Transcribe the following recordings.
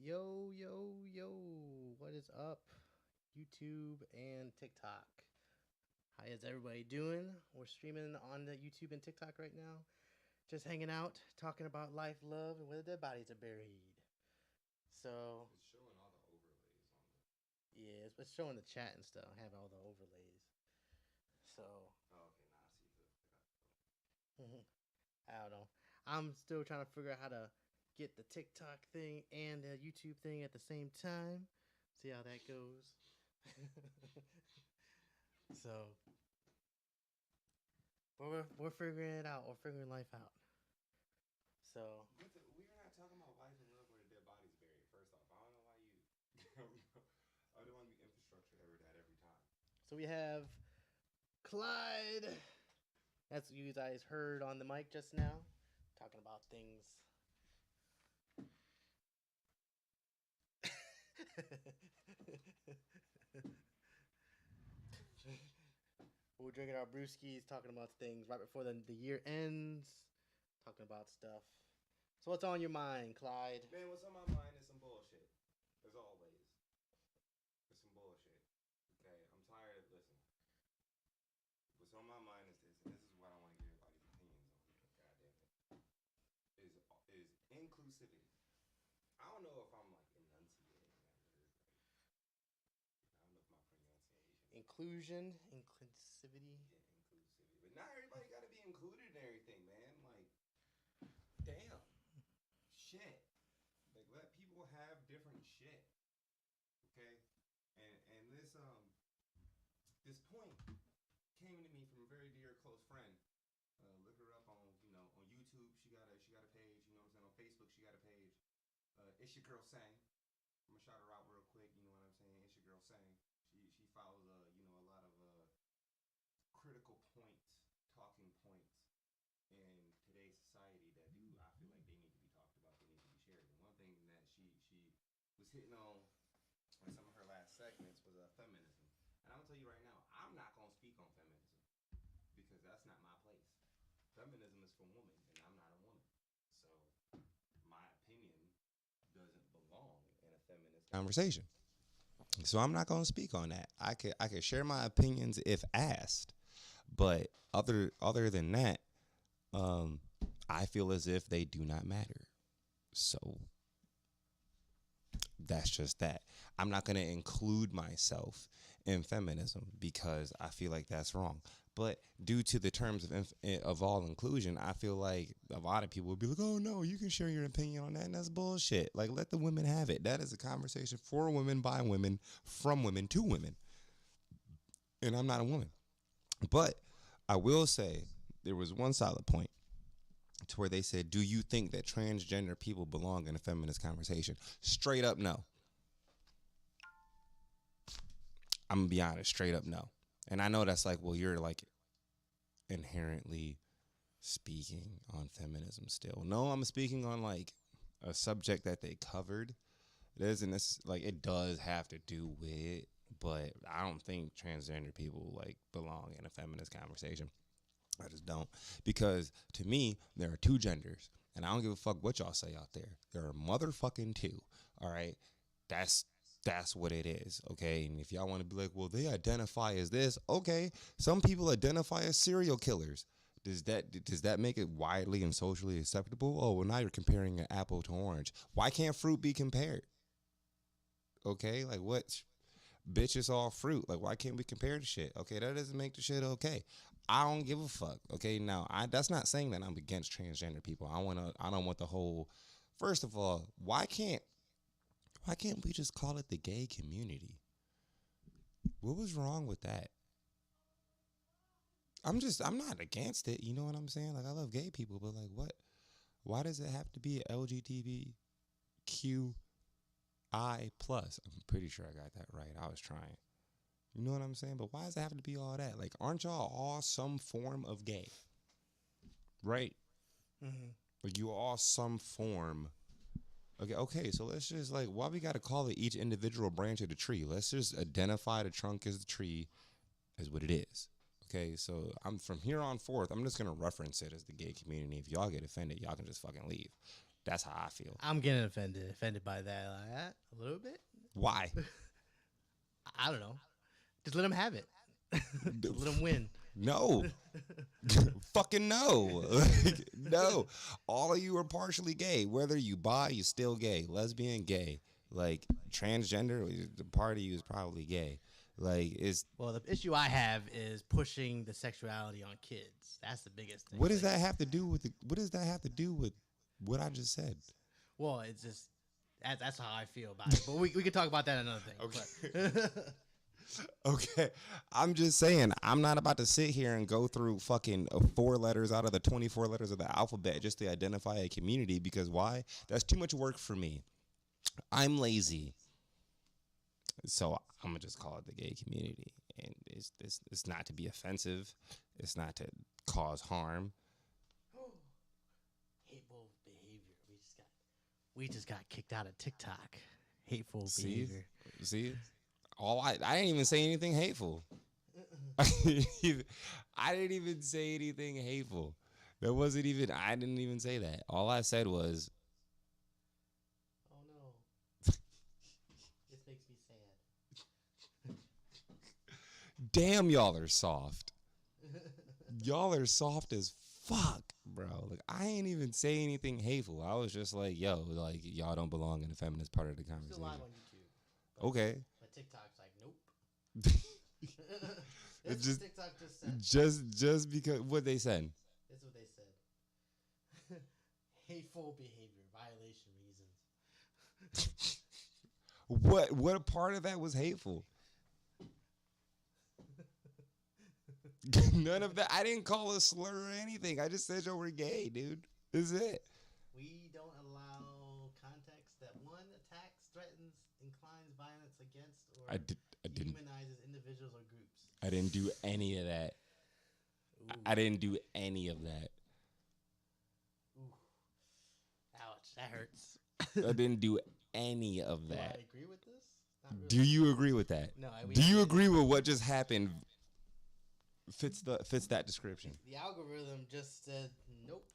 Yo, yo, yo, what is up? YouTube and TikTok. How is everybody doing? We're streaming on the YouTube and TikTok right now. Just hanging out, talking about life, love, and where the dead bodies are buried. So, It's showing all the overlays on the. yeah, it's showing the chat and stuff, having all the overlays. So, Oh, okay, now I see the. I don't know. I'm still trying to figure out how to get the TikTok thing and the YouTube thing at the same time. See how that goes. So, but we're figuring it out. We're figuring life out. So We're not talking about life and love where the dead body's buried. First off, I don't know why you. I don't want to be infrastructure every that every time. we have Clyde. That's what you guys heard on the mic just now, talking about things. We're drinking our brewskis, talking about things right before the year ends, talking about stuff. So what's on your mind, Clyde? Man, what's on my mind is some bullshit. As always, it's some bullshit. Okay, I'm tired of listening. What's on my mind is this, and this is what I want to get everybody's opinions on. God damn it, is inclusivity. I don't know if I'm like enunciating that word right. I don't know if my pronunciation is right. Inclusion, inclusivity. Yeah, inclusivity. But not everybody got to be included in everything, man. Like, damn, shit. Like, let people have different shit, okay? And this point came to me from a very dear close friend. Look her up on on YouTube. She got a page. You know what I'm saying? On Facebook, she got a page. It's your girl Sang. I'm gonna shout her out real quick. You know what I'm saying? It's your girl Sang. She follows a lot of critical points, talking points in today's society that do I feel like they need to be talked about, they need to be shared. And one thing that she was hitting on in some of her last segments was feminism. And I'm gonna tell you right now, I'm not gonna speak on feminism because that's not my place. Feminism is for women, and I'm not a woman, so my opinion doesn't belong in a feminist conversation. So I'm not gonna speak on that. I could share my opinions if asked, but other than that, um, I feel as if they do not matter. So that's just that. I'm not going to include myself in feminism because I feel like that's wrong. But due to the terms of all inclusion, I feel like a lot of people would be like, "Oh no, you can share your opinion on that," and that's bullshit. Like, let the women have it. That is a conversation for women, by women, from women to women, and I'm not a woman. But I will say there was one solid point to where they said, "Do you think that transgender people belong in a feminist conversation?" Straight up, no. I'm gonna be honest, straight up, no. And I know that's like, well, you're like inherently speaking on feminism still. No, I'm speaking on like a subject that they covered. It isn't this like it does have to do with it, but I don't think transgender people like belong in a feminist conversation. I just don't. Because to me, there are two genders. And I don't give a fuck what y'all say out there. There are motherfucking two. All right. That's that's what it is. Okay. And if y'all want to be like, well, they identify as this, okay. Some people identify as serial killers. Does that make it widely and socially acceptable? Oh, well, now you're comparing an apple to orange. Why can't fruit be compared? Okay, like what? Bitch, it's all fruit. Like, why can't we compare the shit? Okay, that doesn't make the shit okay. I don't give a fuck. Okay, now that's not saying that I'm against transgender people. I don't want the whole. First of all, why can't we just call it the gay community? What was wrong with that? I'm not against it. You know what I'm saying? Like, I love gay people, but like, what? Why does it have to be LGBTQI plus? I'm pretty sure I got that right. I was trying. You know what I'm saying? But why does it have to be all that? Like, aren't y'all all some form of gay? Right? Mm-hmm. Like, you all some form. Okay, so let's just, like, why we got to call it each individual branch of the tree? Let's just identify the trunk as the tree as what it is. Okay, so I'm from here on forth, I'm just going to reference it as the gay community. If y'all get offended, y'all can just fucking leave. That's how I feel. I'm getting offended by that, like, a little bit. Why? I don't know. Just let them have it. Just let them win. No. Fucking no. Like, no. All of you are partially gay. Whether you bi, you still gay. Lesbian, gay. Like, transgender, the part of you is probably gay. Like, it's... Well, the issue I have is pushing the sexuality on kids. That's the biggest thing. What does that have to do with what does that have to do with what I just said? Well, it's just... That's how I feel about it. But we can talk about that another thing. Okay. But Okay, I'm just saying, I'm not about to sit here and go through fucking 4 letters out of the 24 letters of the alphabet just to identify a community, because why? That's too much work for me. I'm lazy. So I'm going to just call it the gay community. And it's not to be offensive. It's not to cause harm. hateful behavior. We just got kicked out of TikTok. Hateful See? behavior. See? I didn't even say anything hateful. I didn't even say anything hateful. That wasn't even, I didn't even say that. All I said was, Oh no. This makes me sad. damn, y'all are soft. Y'all are soft as fuck, bro. Like, I ain't even say anything hateful. I was just like, yo, like, y'all don't belong in the feminist part of the Still conversation. live on YouTube. But, Okay. But TikTok's like, nope. That's just- what TikTok just said. Just because what they said. That's what they said. Hateful behavior, violation reasons. What part of that was hateful? None of that. I didn't call a slur or anything. I just said y'all were gay, dude. This is it. We don't allow context that one attacks, threatens, inclines violence against, or I didn't. dehumanizes individuals or groups. I didn't do any of that. Ooh. I didn't do any of that. Ooh. Ouch, that hurts. I didn't do any of Do I that. agree with this? Not really. Do you agree with that? No, Do you agree with what just happened? Fits that description. The algorithm just said nope.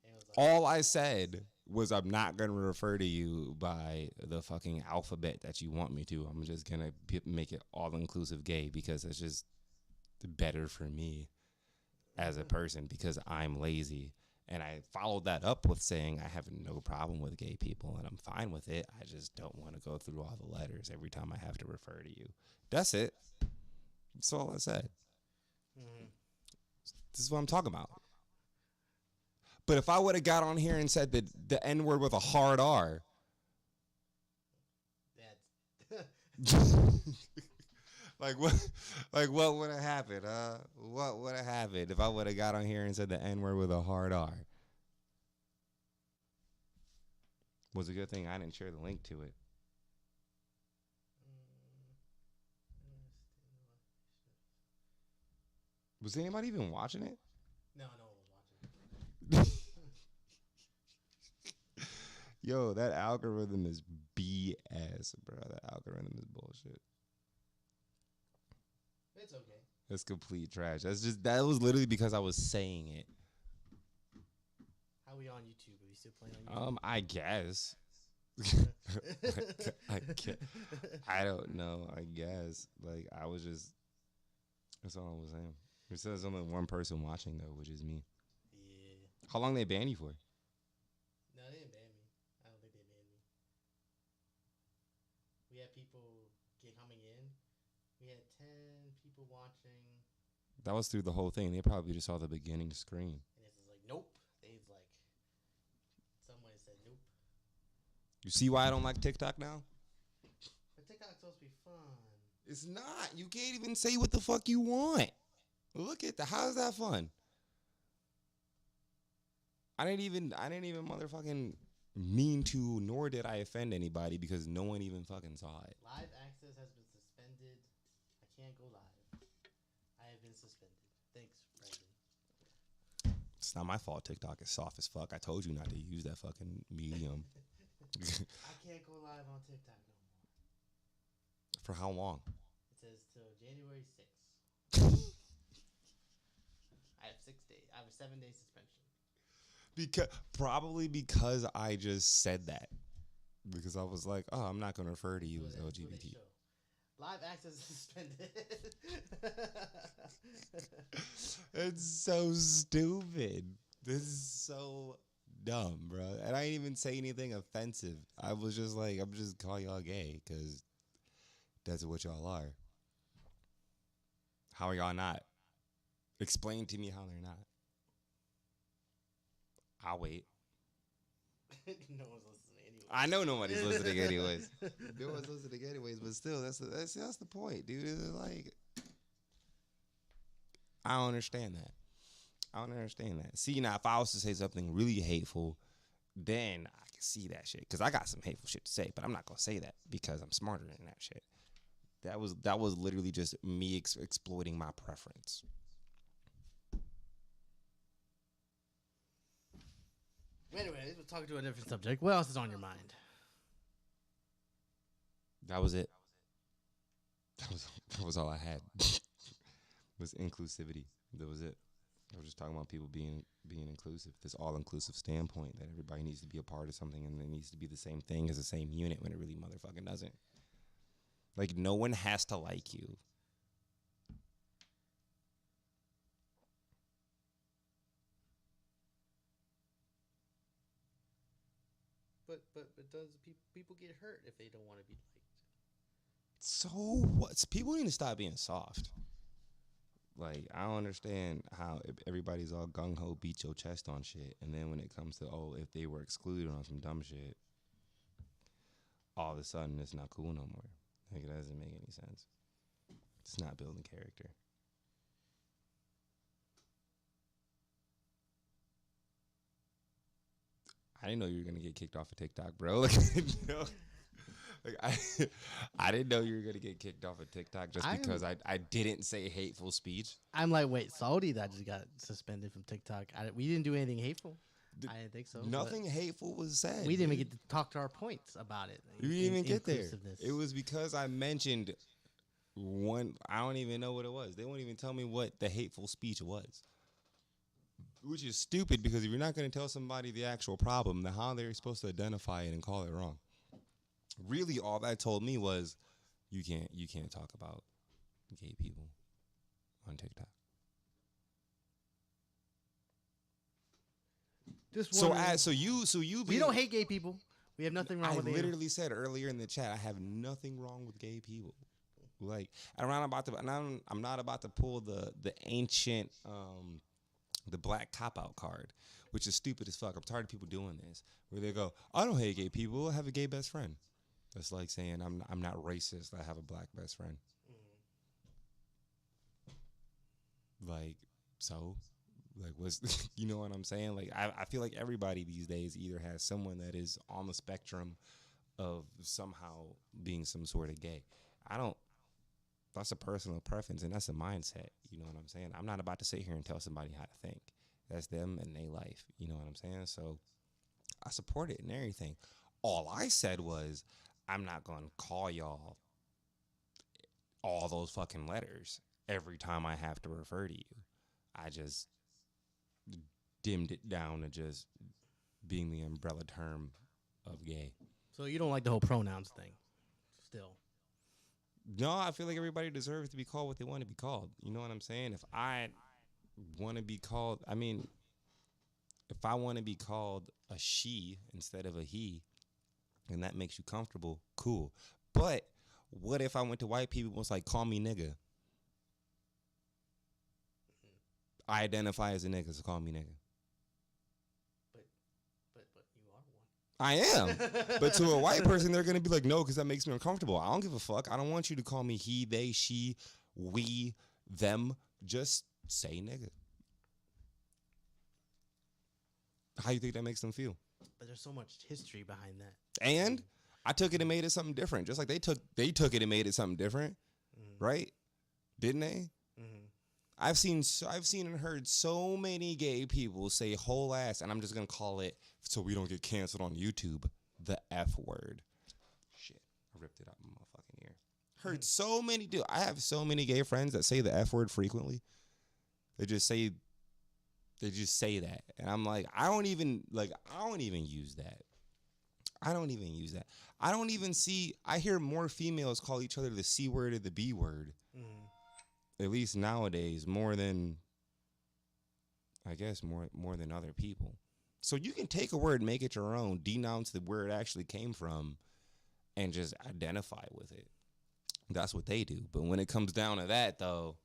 And it was like, All I said was I'm not going to refer to you by the fucking alphabet that you want me to. I'm just going to make it all-inclusive gay because it's just better for me as a person because I'm lazy. And I followed that up with saying I have no problem with gay people and I'm fine with it. I just don't want to go through all the letters every time I have to refer to you. That's it. That's all I said. mhm. This is what I'm talking about. But if I would have got on here and said the N word with a hard R, That's like what would have happened? What would have happened if I would have got on here and said the N word with a hard R? Was a good thing I didn't share the link to it. Was anybody even watching it? no one was watching. Yo, that algorithm is BS, bro. That algorithm is bullshit. It's okay. That's complete trash. That was literally because I was saying it. How are we on YouTube? Are we still playing on YouTube? I guess. I don't know. I guess. Like, I was just. That's all I was saying. It says only one person watching, though, which is me. Yeah. How long they ban you for? No, they didn't ban me. I don't think they banned me. We had people coming in. We had 10 people watching. That was through the whole thing. They probably just saw the beginning screen. And it's like, nope. They've like, someone said nope. You see why I don't like TikTok now? But TikTok's supposed to be fun. It's not. You can't even say what the fuck you want. Look at that. How's that fun? I didn't even motherfucking mean to, nor did I offend anybody because no one even fucking saw it. Live access has been suspended. I can't go live. I have been suspended. Thanks, Brandon. It's not my fault. TikTok is soft as fuck. I told you not to use that fucking medium. I can't go live on TikTok no more. For how long? It says till January 6th. I have 6 days. I have a 7-day suspension. because I just said that. Because I was like, oh, I'm not going to refer to you as That's what they LGBT. show. Live access suspended. It's so stupid. This is so dumb, bro. And I didn't even say anything offensive. I was just like, I'm just call y'all gay because that's what y'all are. How are y'all not? Explain to me how they're not. I'll wait. No one's listening anyway. I know nobody's listening anyways. No one's listening anyways, but still, that's the point, dude. It's like, I don't understand that. I don't understand that. See, now, if I was to say something really hateful, then I can see that shit. Because I got some hateful shit to say, but I'm not going to say that because I'm smarter than that shit. That was literally just me exploiting my preference. Anyways, we're talking to a different subject. What else is on your mind? That was it. That was all I had. Was inclusivity. That was it. I was just talking about people being inclusive. This all-inclusive standpoint that everybody needs to be a part of something and it needs to be the same thing as the same unit when it really motherfucking doesn't. Like, no one has to like you. But does people get hurt if they don't want to be liked? So what? People need to stop being soft. Like, I don't understand how everybody's all gung-ho, beat your chest on shit. And then when it comes to, if they were excluded on some dumb shit, all of a sudden it's not cool no more. Like, it doesn't make any sense. It's not building character. I didn't know you were going to get kicked off of TikTok, bro. Like, I didn't know you were going to get kicked off of TikTok just because I didn't say hateful speech. I'm like, wait, Saudi that just got suspended from TikTok. We didn't do anything hateful. I didn't think so. Nothing hateful was said. We didn't even get to talk to our points about it. We didn't even get there. It was because I mentioned one. I don't even know what it was. They won't even tell me what the hateful speech was. Which is stupid because if you're not going to tell somebody the actual problem, then how they're supposed to identify it and call it wrong? Really, all that told me was you can't talk about gay people on TikTok. We don't hate gay people. We have nothing wrong with them. I literally said earlier in the chat, I have nothing wrong with gay people. Like, I'm not about to pull the ancient the black cop-out card, which is stupid as fuck. I'm tired of people doing this, where they go, I don't hate gay people, I have a gay best friend. That's like saying I'm not racist, I have a black best friend. Like, so? Like, what's, you know what I'm saying? Like, I feel like everybody these days either has someone that is on the spectrum of somehow being some sort of gay. That's a personal preference, and that's a mindset. You know what I'm saying? I'm not about to sit here and tell somebody how to think. That's them and their life. You know what I'm saying? So I support it and everything. All I said was, I'm not going to call y'all all those fucking letters every time I have to refer to you. I just dimmed it down to just being the umbrella term of gay. So you don't like the whole pronouns thing still? No, I feel like everybody deserves to be called what they want to be called. You know what I'm saying? If I want to be called, if I want to be called a she instead of a he, and that makes you comfortable, cool. But what if I went to white people and was like, call me nigga? I identify as a nigga, so call me nigga. But you are one. I am. But to a white person, they're going to be like, no, because that makes me uncomfortable. I don't give a fuck. I don't want you to call me he, they, she, we, them. Just say nigga. How you think that makes them feel? But there's so much history behind that. And I took it and made it something different. Just like they took it and made it something different. Right? Didn't they? I've seen and heard so many gay people say whole ass, and I'm just going to call it, so we don't get canceled on YouTube, the F word. Shit. I ripped it out my motherfucking ear. Heard so many, dude. I have so many gay friends that say the F word frequently. They just say They just say that. And I'm like, I don't even use that. I don't even use that. I don't even see, I hear more females call each other the C word or the B word. At least nowadays, more than, I guess, more than other people. So you can take a word, make it your own, denounce the where it actually came from, and just identify with it. That's what they do. But when it comes down to that, though,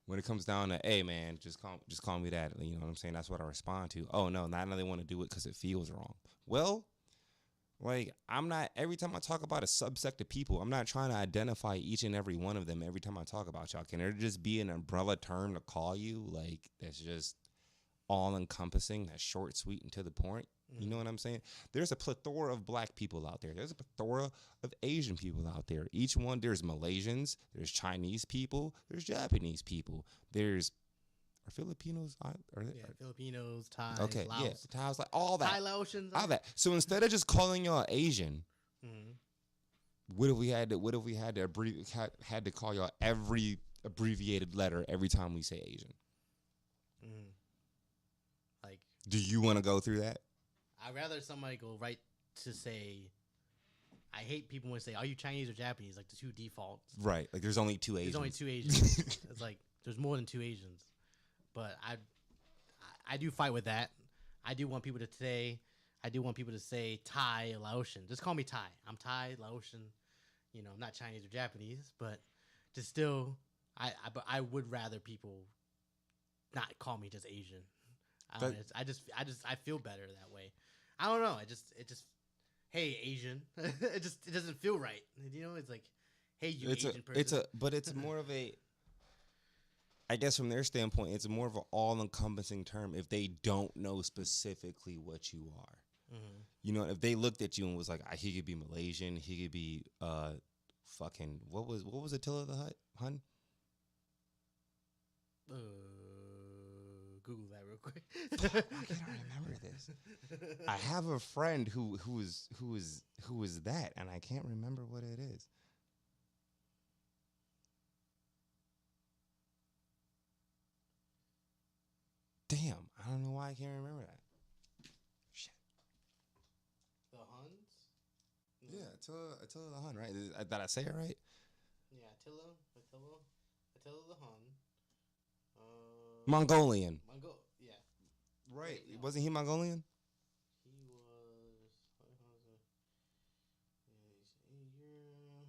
when it comes down to, hey, man, just call me that. You know what I'm saying? That's what I respond to. Oh, no, now they want to do it because it feels wrong. Well, like, I'm not, every time I talk about a subsect of people, I'm not trying to identify each and every one of them every time I talk about y'all. Can there just be an umbrella term to call you? Like, that's just all-encompassing, that's short, sweet, and to the point. You know what I'm saying? There's a plethora of black people out there. There's a plethora of Asian people out there. Each one, there's Malaysians, there's Chinese people, there's Japanese people, there's Filipinos. Filipinos, Thai, okay, Laos. yeah, Thai's, like all that, Thai, Laotians, all that. So instead of just calling y'all Asian, what if we had to call y'all every abbreviated letter every time we say Asian? Like, do you want to go through that? I'd rather somebody go right to say, I hate people when they say, are you Chinese or Japanese? Like the two defaults. Right. Like there's only two Asians. There's only two Asians. It's like, there's more than two Asians. But I do fight with that. I do want people to say Thai, Laotian. Just call me Thai. I'm Thai, Laotian. You know, I'm not Chinese or Japanese, but just still, I would rather people not call me just Asian. I feel better that way. I don't know. It just, hey, Asian. it doesn't feel right. You know, it's like, hey, you Asian person. But it's more of a, I guess from their standpoint, it's more of an all-encompassing term if they don't know specifically what you are. You know, if they looked at you and was like, he could be Malaysian, he could be fucking, what was Attila the Hun? Google that real quick. I can't remember this. I have a friend who is that, and I can't remember what it is. Damn, I don't know why I can't remember that. Shit. The Huns? No. Yeah, Attila the Hun, right? Did I say it right? Yeah, Attila the Hun. Mongolian. Yeah. Right. Wasn't he Mongolian? He was. Eastern.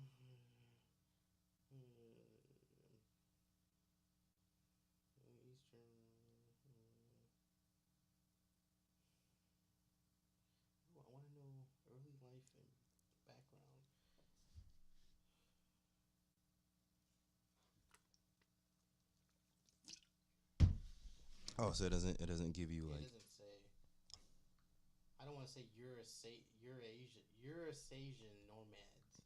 I want to know early life and background. Oh, so it doesn't give you like. It doesn't say. I don't want to say Eurasian nomads.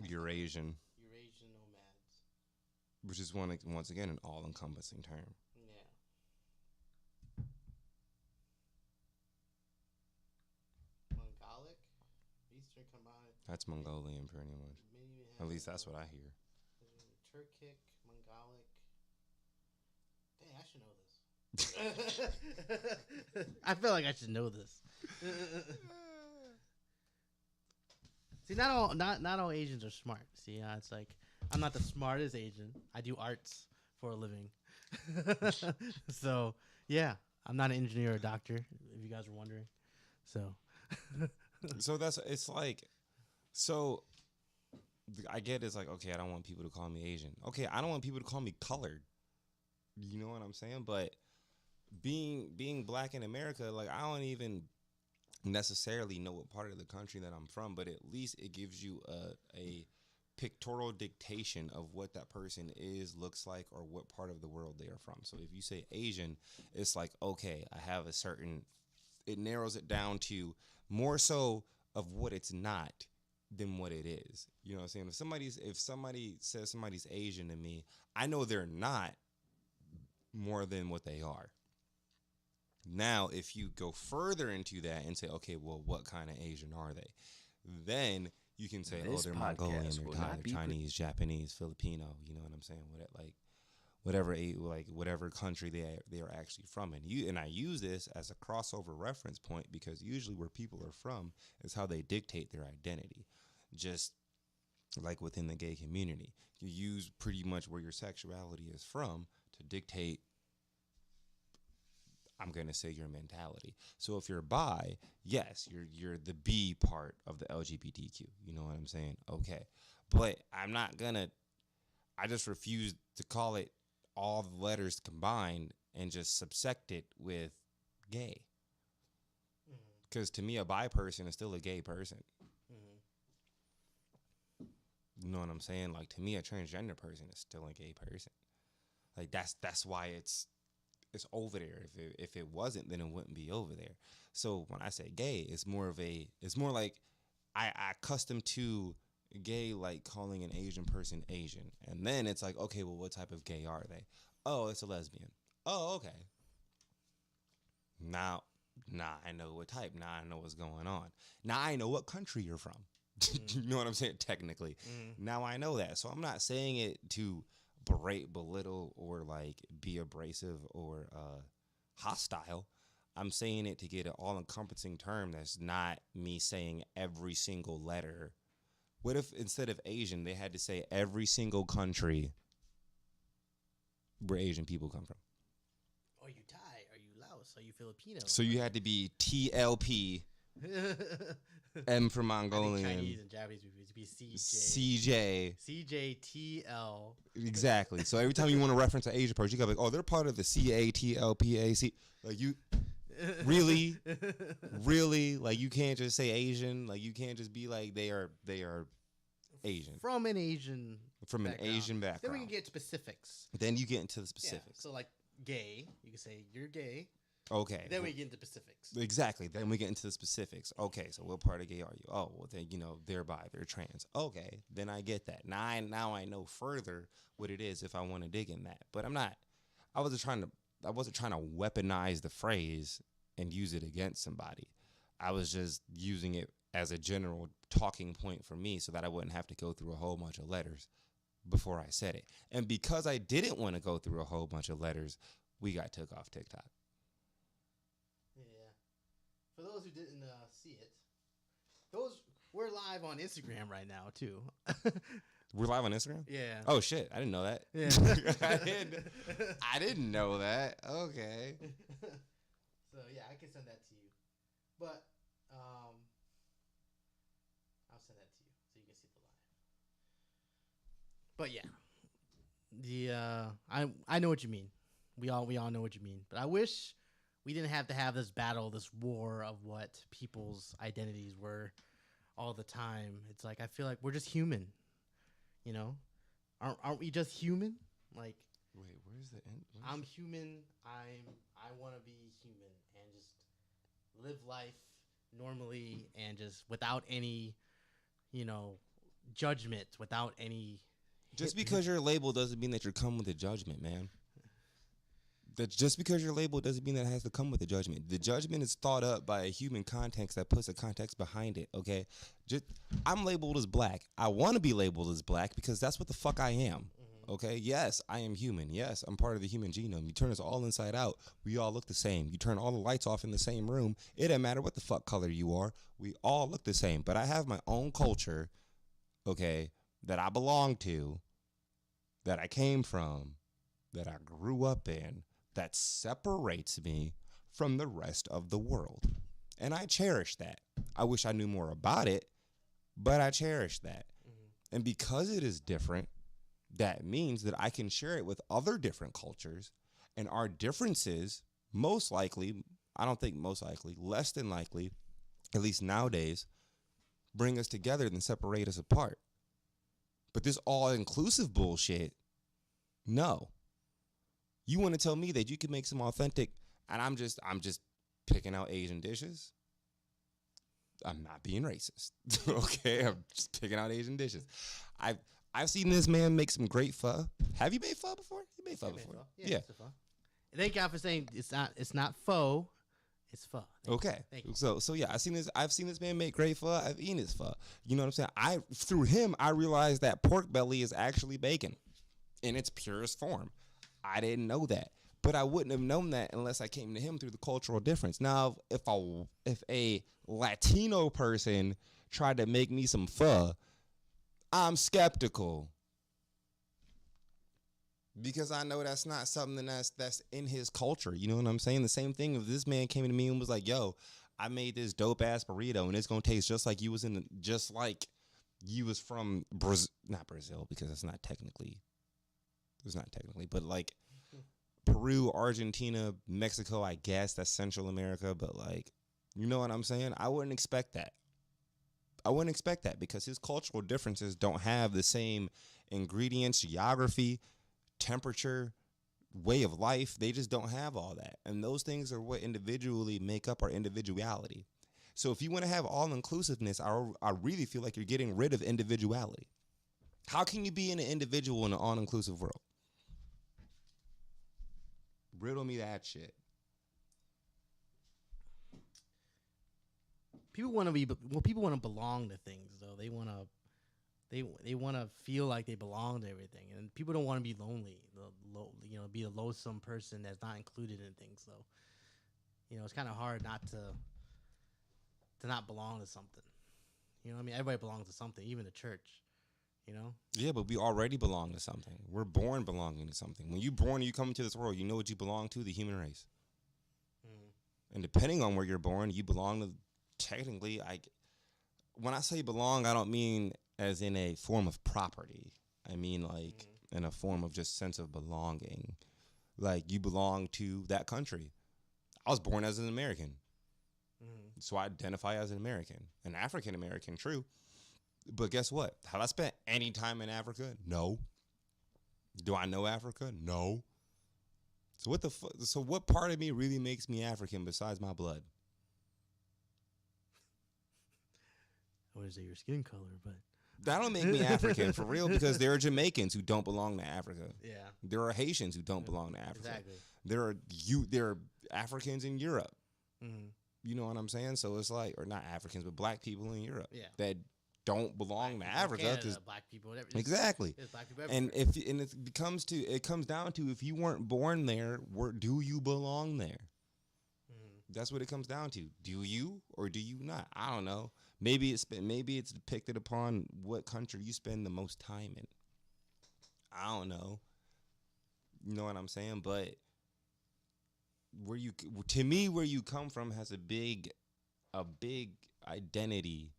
Eurasian. Eurasian nomads. Which is once again an all-encompassing term. Yeah. Mongolic, Eastern combined. That's Mongolian, pretty much. At least that's what I hear. Turkic, Mongolic. Dang, I should know this. I feel like I should know this. See, not all Asians are smart. See, it's like I'm not the smartest Asian. I do arts for a living. So yeah, I'm not an engineer or doctor. If you guys were wondering, so. So I get it's like, okay, I don't want people to call me Asian. Okay, I don't want people to call me colored. You know what I'm saying? But being black in America, like I don't even necessarily know what part of the country that I'm from, but at least it gives you a pictorial dictation of what that person looks like, or what part of the world they are from. So if you say Asian, it's like, okay, I have it narrows it down to more so of what it's not than what it is. You know what I'm saying? If somebody says somebody's Asian to me, I know they're not more than what they are. Now, if you go further into that and say, okay, well, what kind of Asian are they? Then you can say, they're Mongolian, they're Thai, they're Chinese, Japanese, Filipino. You know what I'm saying? whatever country they are actually from. And I use this as a crossover reference point because usually where people are from is how they dictate their identity. Just like within the gay community, you use pretty much where your sexuality is from to dictate, I'm going to say, your mentality. So if you're bi, yes, you're the B part of the LGBTQ. You know what I'm saying? Okay. But I just refuse to call it all the letters combined and just subsect it with gay. Because to me, a bi person is still a gay person. You know what I'm saying? Like, to me, a transgender person is still a gay person. Like, that's why it's over there. If it wasn't, then it wouldn't be over there. So when I say gay, it's more like I accustomed to gay, like calling an Asian person Asian. And then it's like, okay, well, what type of gay are they? Oh, it's a lesbian. Oh, okay. Now I know what type. Now I know what's going on. Now I know what country you're from. You know what I'm saying? Technically. Now I know that. So I'm not saying it to berate, belittle, or like be abrasive or hostile. I'm saying it to get an all-encompassing term that's not me saying every single letter. What if instead of Asian, they had to say every single country where Asian people come from? Are you Thai? Are you Laos? Are you Filipino? So you had to be TLP, M for Mongolian, Chinese and Japanese would be CJ, CJTL. Exactly. So every time you want to reference an Asian person, you gotta be like, oh, they're part of the CATLPAC. Like, you really, like, you can't just say Asian. Like, you can't just be like they are Asian From an Asian background. Then we can get specifics. Then you get into the specifics. Yeah, so like gay, you can say you're gay. Okay. Then we get into specifics. Exactly. Then we get into the specifics. Okay, so what part of gay are you? Oh, well, then, they're bi, they're trans. Okay, then I get that. Now I know further what it is if I want to dig in that. But I wasn't trying to weaponize the phrase and use it against somebody. I was just using it as a general talking point for me so that I wouldn't have to go through a whole bunch of letters before I said it. And because I didn't want to go through a whole bunch of letters, we got took off TikTok. For those who didn't see it, we're live on Instagram right now too. We're live on Instagram? Yeah. Oh shit, I didn't know that. Yeah. I didn't know that. Okay. So yeah, I can send that to you. But I'll send that to you so you can see the live. But yeah. I know what you mean. We all know what you mean. But I wish we didn't have to have this battle, this war of what people's identities were all the time. It's like, I feel like we're just human, Aren't we just human? Like, wait, where's the end? I'm human. I want to be human and just live life normally and just without any, judgment, without any. Just because you're labeled doesn't mean that you come with a judgment, man. That just because you're labeled doesn't mean that it has to come with a judgment. The judgment is thought up by a human context that puts a context behind it, okay? I'm labeled as black. I want to be labeled as black because that's what the fuck I am, okay? Yes, I am human. Yes, I'm part of the human genome. You turn us all inside out, we all look the same. You turn all the lights off in the same room, it doesn't matter what the fuck color you are. We all look the same. But I have my own culture, okay, that I belong to, that I came from, that I grew up in, that separates me from the rest of the world. And I cherish that. I wish I knew more about it, but I cherish that. And because it is different, that means that I can share it with other different cultures, and our differences, most likely, I don't think most likely, less than likely, at least nowadays, bring us together than separate us apart. But this all-inclusive bullshit, no. You want to tell me that you can make some authentic, and I'm just picking out Asian dishes? I'm not being racist, okay? I'm just picking out Asian dishes. I've seen this man make some great pho. Have you made pho before? You made pho before? Yeah. Pho. Thank God for saying it's not pho, it's pho. Okay. Thank you. So yeah, I've seen this man make great pho. I've eaten his pho. You know what I'm saying? Through him, I realized that pork belly is actually bacon in its purest form. I didn't know that. But I wouldn't have known that unless I came to him through the cultural difference. Now, if a Latino person tried to make me some pho, I'm skeptical. Because I know that's not something that's in his culture. You know what I'm saying? The same thing if this man came to me and was like, yo, I made this dope ass burrito and it's gonna taste just like you was from Brazil, not Brazil, because it's not technically, but like Peru, Argentina, Mexico, I guess that's Central America, but like, you know what I'm saying? I wouldn't expect that. Because his cultural differences don't have the same ingredients, geography, temperature, way of life. They just don't have all that. And those things are what individually make up our individuality. So if you want to have all inclusiveness, I really feel like you're getting rid of individuality. How can you be an individual in an all inclusive world? Riddle me that shit. People want to belong to things though. They want to feel like they belong to everything, and people don't want to be lonely. Be a lonesome person that's not included in things. So, it's kind of hard not to not belong to something. You know what I mean? Everybody belongs to something, even the church. Yeah, but we already belong to something. We're born belonging to something. When you're born and you come into this world, you know what you belong to, the human race. And depending on where you're born, you belong to, technically, when I say belong, I don't mean as in a form of property. I mean like in a form of just sense of belonging. Like you belong to that country. I was born as an American. So I identify as an American. An African American, true. But guess what? Have I spent any time in Africa? No. Do I know Africa? No. So what part of me really makes me African besides my blood? I wouldn't say your skin color, but that'll make me African for real, because there are Jamaicans who don't belong to Africa. Yeah. There are Haitians who don't belong to Africa. Exactly. There are Africans in Europe. Mm-hmm. You know what I'm saying? So it's like, or not Africans, but black people in Europe that don't belong to black Africa. Because black people, whatever. Exactly. There's black people And everywhere. it comes down to, if you weren't born there, do you belong there? That's what it comes down to. Do you or do you not? I don't know. Maybe it's depicted upon what country you spend the most time in. I don't know. You know what I'm saying? But where you come from has a big identity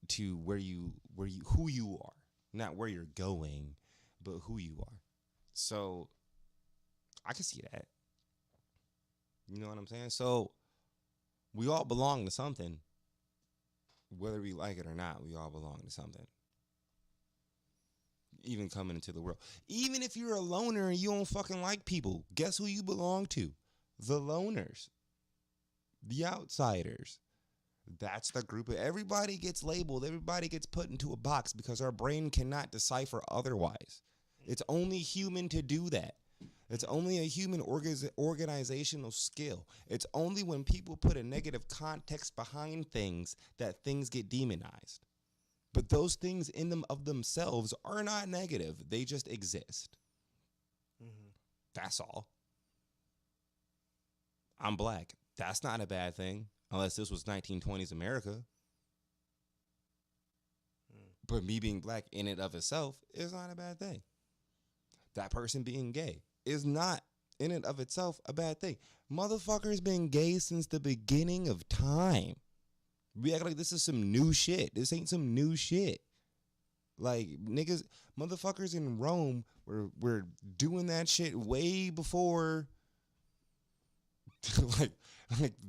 to who you are. Not where you're going, but who you are. So I can see that. You know what I'm saying? So we all belong to something. Whether we like it or not, we all belong to something. Even coming into the world. Even if you're a loner and you don't fucking like people, guess who you belong to? The loners. The outsiders. That's the group of, everybody gets labeled, everybody gets put into a box because our brain cannot decipher otherwise. It's only human to do that. It's only a human organizational skill. It's only when people put a negative context behind things that things get demonized. But those things in them of themselves are not negative. They just exist. That's all. I'm black. That's not a bad thing, unless this was 1920s America. But me being black in and of itself is not a bad thing. That person being gay is not in and of itself a bad thing. Motherfuckers been gay since the beginning of time. We act like this is some new shit. This ain't some new shit. Like niggas, motherfuckers in Rome were doing that shit way before like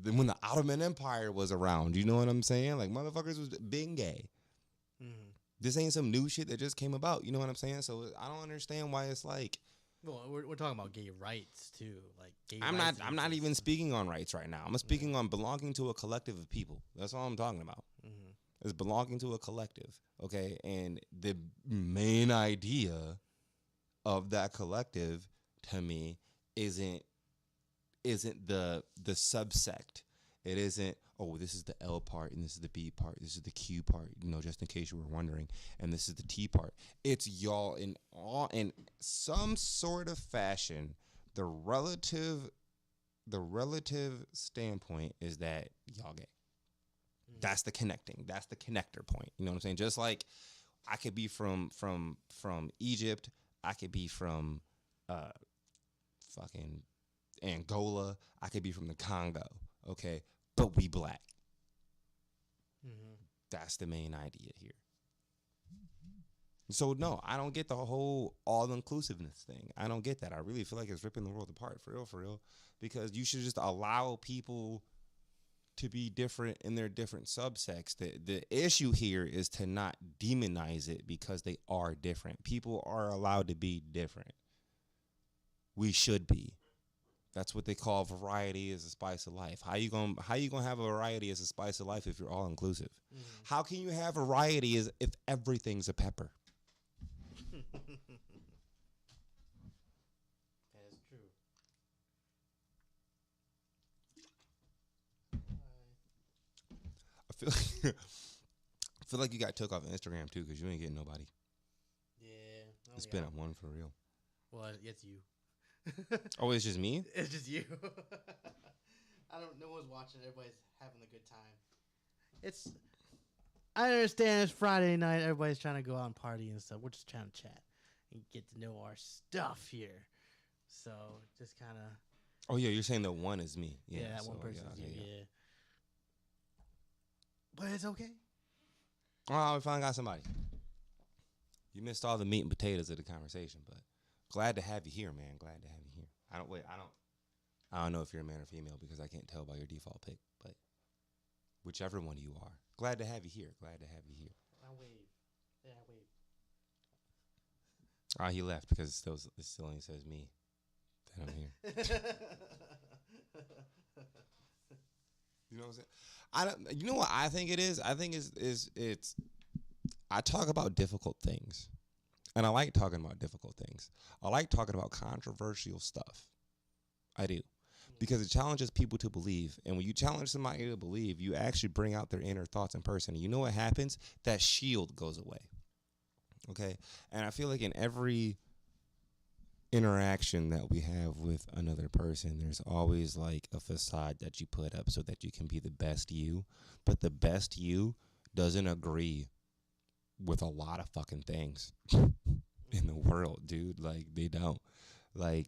when the Ottoman Empire was around. You know what I'm saying? Like motherfuckers was being gay. This ain't some new shit that just came about. You know what I'm saying? So I don't understand why it's like. Well, we're talking about gay rights too. Like gay I'm rights not even speaking on rights right now. I'm speaking on belonging to a collective of people. That's all I'm talking about. Is belonging to a collective. Okay, and the main idea of that collective to me isn't the subsect. It isn't, oh, this is the L part and this is the B part. This is the Q part, just in case you were wondering. And this is the T part. It's y'all in some sort of fashion the relative standpoint is that y'all gay. That's the connecting. That's the connector point. You know what I'm saying? Just like I could be from Egypt. I could be from fucking Angola. I could be from the Congo. Okay, but we black. That's the main idea here. So no, I don't get the whole all-inclusiveness thing. I don't get that. I really feel like it's ripping the world apart, for real, because you should just allow people to be different in their different subsects. The issue here is to not demonize it because they are different. People are allowed to be different. We should be. That's what they call variety is a spice of life. How you gonna have a variety as a spice of life if you're all inclusive? How can you have variety if everything's a pepper? That is true. I feel like you got took off Instagram too because you ain't getting nobody. Yeah. It's been a one for real. Well, it's you. Oh, it's just me? It's just you. No one's watching. Everybody's having a good time. I understand it's Friday night. Everybody's trying to go out and party and stuff. We're just trying to chat and get to know our stuff here. So just kind of. Oh yeah, you're saying the one is me. Yeah, that so, one person is you. yeah. Yeah. But it's okay. Oh, we finally got somebody. You missed all the meat and potatoes of the conversation, but glad to have you here, man. Glad to have you here. I don't know if you're a man or female because I can't tell by your default pic, but whichever one you are, glad to have you here. Glad to have you here. I wave. Yeah, I wave. Oh, he left because it still only says me that I'm here. You know what I'm saying? You know what I think it is? I think it's I talk about difficult things. And I like talking about difficult things. I like talking about controversial stuff. I do. Because it challenges people to believe. And when you challenge somebody to believe, you actually bring out their inner thoughts in person. And you know what happens? That shield goes away. Okay? And I feel like in every interaction that we have with another person, there's always like a facade that you put up so that you can be the best you. But the best you doesn't agree with a lot of fucking things in the world, dude. Like they don't. Like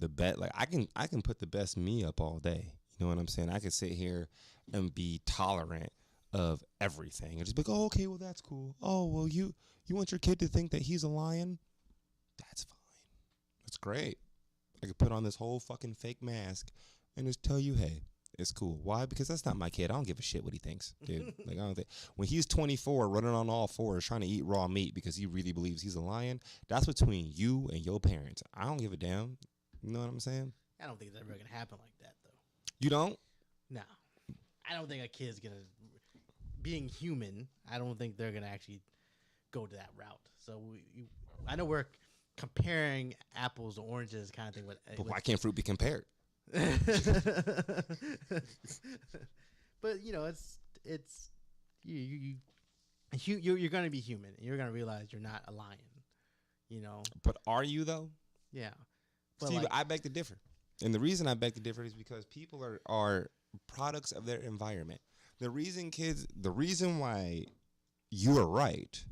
I can put the best me up all day. You know what I'm saying? I could sit here and be tolerant of everything and just be like, oh, okay, well that's cool. Oh, well you want your kid to think that he's a lion? That's fine. That's great. I could put on this whole fucking fake mask and just tell you, hey, it's cool. Why? Because that's not my kid. I don't give a shit what he thinks, dude. Like I don't think when he's 24 running on all fours trying to eat raw meat because he really believes he's a lion, that's between you and your parents. I don't give a damn. You know what I'm saying? I don't think it's ever gonna happen like that, though. You don't? No, I don't think a kid's gonna. Being human, I don't think they're gonna actually go to that route. So I know we're comparing apples to oranges, kind of thing. But why can't fruit be compared? But you know, it's you're gonna be human. And you're gonna realize you're not a lion. You know. But are you though? Yeah. But See, I beg to differ, and the reason I beg to differ is because people are products of their environment. The reason why you are right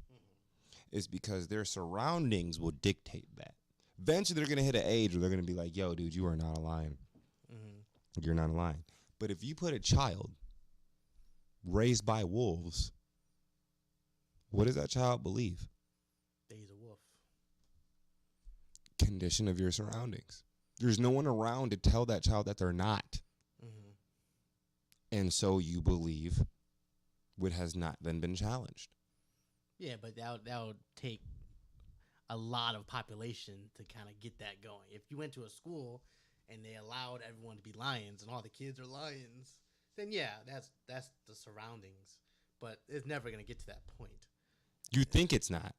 is because their surroundings will dictate that. Eventually, they're gonna hit an age where they're gonna be like, "Yo, dude, you are not a lion. You're not a lion." But if you put a child raised by wolves, what does that child believe? That he's a wolf. Condition of your surroundings. There's no one around to tell that child that they're not. And so you believe what has not then been challenged. Yeah, but that would take a lot of population to kind of get that going. If you went to a school and they allowed everyone to be lions and all the kids are lions, then yeah, that's the surroundings. But it's never gonna get to that point. You think it's not?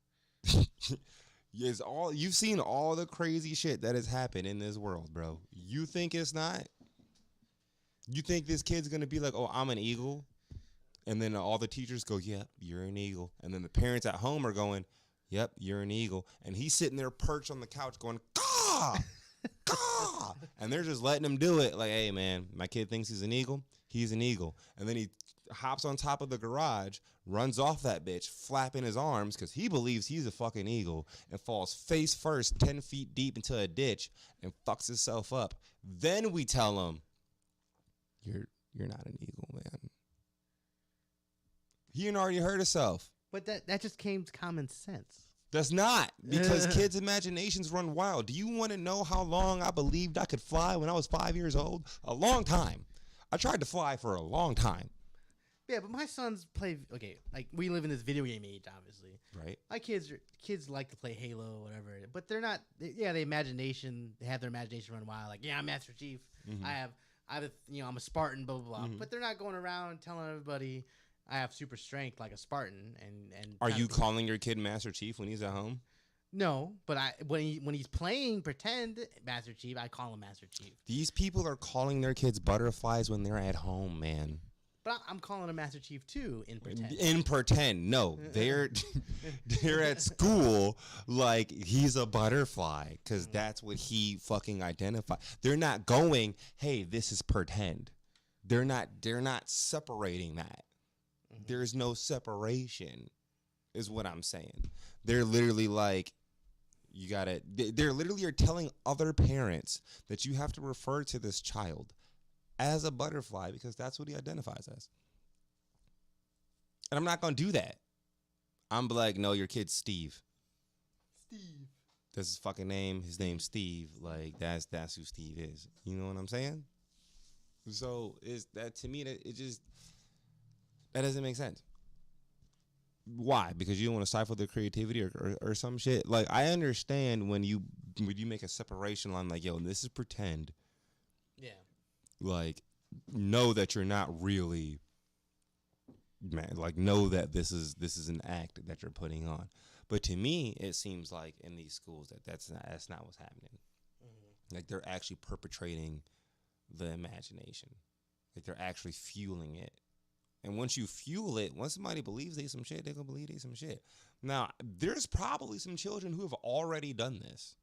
Yes, you've seen all the crazy shit that has happened in this world, bro. You think it's not? You think this kid's gonna be like, "Oh, I'm an eagle," and then all the teachers go, "Yep, you're an eagle," and then the parents at home are going, "Yep, you're an eagle," and he's sitting there perched on the couch going, "Caw, caw, and they're just letting him do it. Like, hey, man, my kid thinks he's an eagle. He's an eagle. And then he hops on top of the garage, runs off that bitch, flapping his arms because he believes he's a fucking eagle, and falls face first 10 feet deep into a ditch and fucks himself up. Then we tell him, you're not an eagle, man. He had already hurt himself. But that just came to common sense. That's not, because kids' imaginations run wild. Do you want to know how long I believed I could fly when I was 5 years old? A long time. I tried to fly for a long time. Yeah, but my sons play. Okay, like we live in this video game age, obviously. Right. My kids like to play Halo, or whatever. But they're not. They have their imagination run wild. Like, yeah, I'm Master Chief. Mhm. I'm a Spartan. Blah blah blah. Mhm. But they're not going around telling everybody I have super strength like a Spartan. And Are you calling your kid Master Chief when he's at home? No, but when he's playing pretend Master Chief, I call him Master Chief. These people are calling their kids butterflies when they're at home, man. But I'm calling him Master Chief too in pretend. In pretend, no, they're at school like he's a butterfly because that's what he fucking identifies. They're not going, hey, this is pretend. They're not separating that. Mm-hmm. There's no separation, is what I'm saying. They're literally like, they're literally are telling other parents that you have to refer to this child as a butterfly because that's what he identifies as. And I'm not going to do that. I'm like, no, your kid's Steve. Steve. That's his fucking name. His name's Steve. Like, that's who Steve is. You know what I'm saying? So is that to me that that doesn't make sense. Why? Because you don't want to stifle their creativity or some shit. Like, I understand when you make a separation line, like, yo, this is pretend. Yeah. Like, know that you're not really, man. Like, know that this is an act that you're putting on. But to me, it seems like in these schools that's not what's happening. Mm-hmm. Like, they're actually perpetrating the imagination. Like, they're actually fueling it. And once you fuel it, once somebody believes they some shit, they're going to believe they some shit. Now, there's probably some children who have already done this.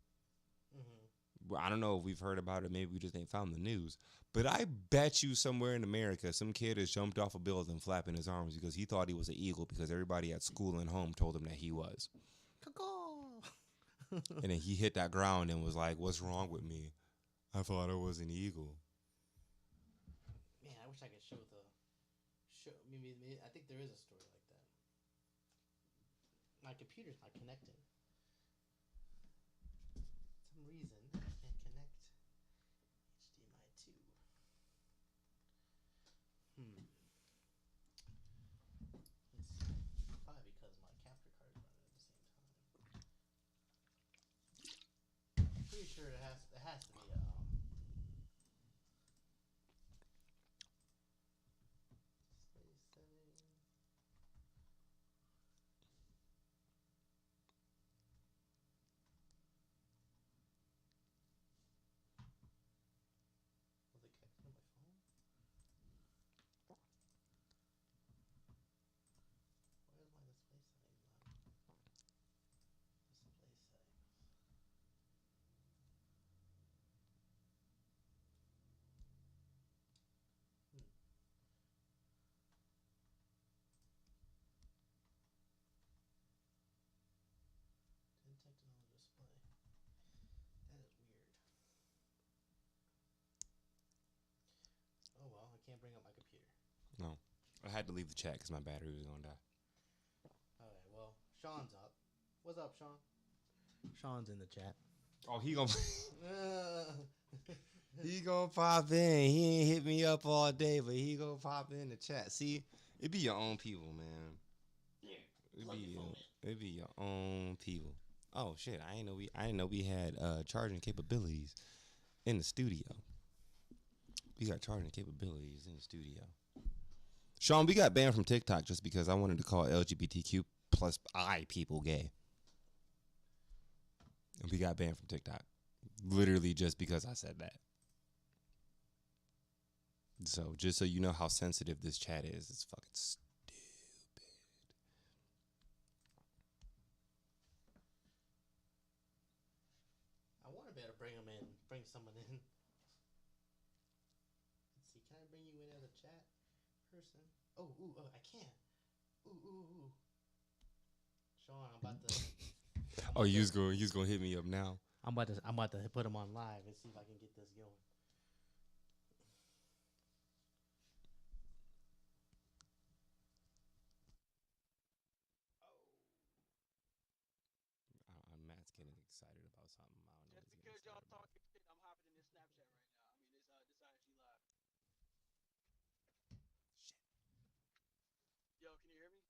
Mm-hmm. Well, I don't know if we've heard about it. Maybe we just ain't found the news. But I bet you somewhere in America, some kid has jumped off a building flapping his arms because he thought he was an eagle because everybody at school and home told him that he was. And then he hit that ground and was like, what's wrong with me? I thought I was an eagle. Man, I wish I could show maybe I think there is a story like that. My computer's not connecting. For some reason, I can't connect HDMI 2. Let's see. Probably because my capture card is running at the same time. I'm pretty sure it has to be can't bring up my computer. No. I had to leave the chat because my battery was going to die. All right, well, Sean's up. What's up, Sean? Sean's in the chat. Oh, he gonna he gonna pop in. He ain't hit me up all day, but he gonna pop in the chat. See, it be your own people, man. It be your own people. Oh shit, I didn't know we had charging capabilities in the studio. We got charging capabilities in the studio. Sean, we got banned from TikTok just because I wanted to call LGBTQ plus I people gay. And we got banned from TikTok. Literally just because I said that. So, just so you know how sensitive this chat is, it's fucking stupid. I want to be able to bring them in, bring some bring you in as a chat person? Oh, ooh, oh, I can't. Ooh, ooh, ooh. Sean, I'm about to. Oh, you was gonna hit me up now. I'm about to put him on live and see if I can get this going. Matt's getting excited about something. I don't know. Just because y'all talking shit, I'm hopping in this Snapchat right now. I mean, this ISG live. Shit. Yo, can you hear me?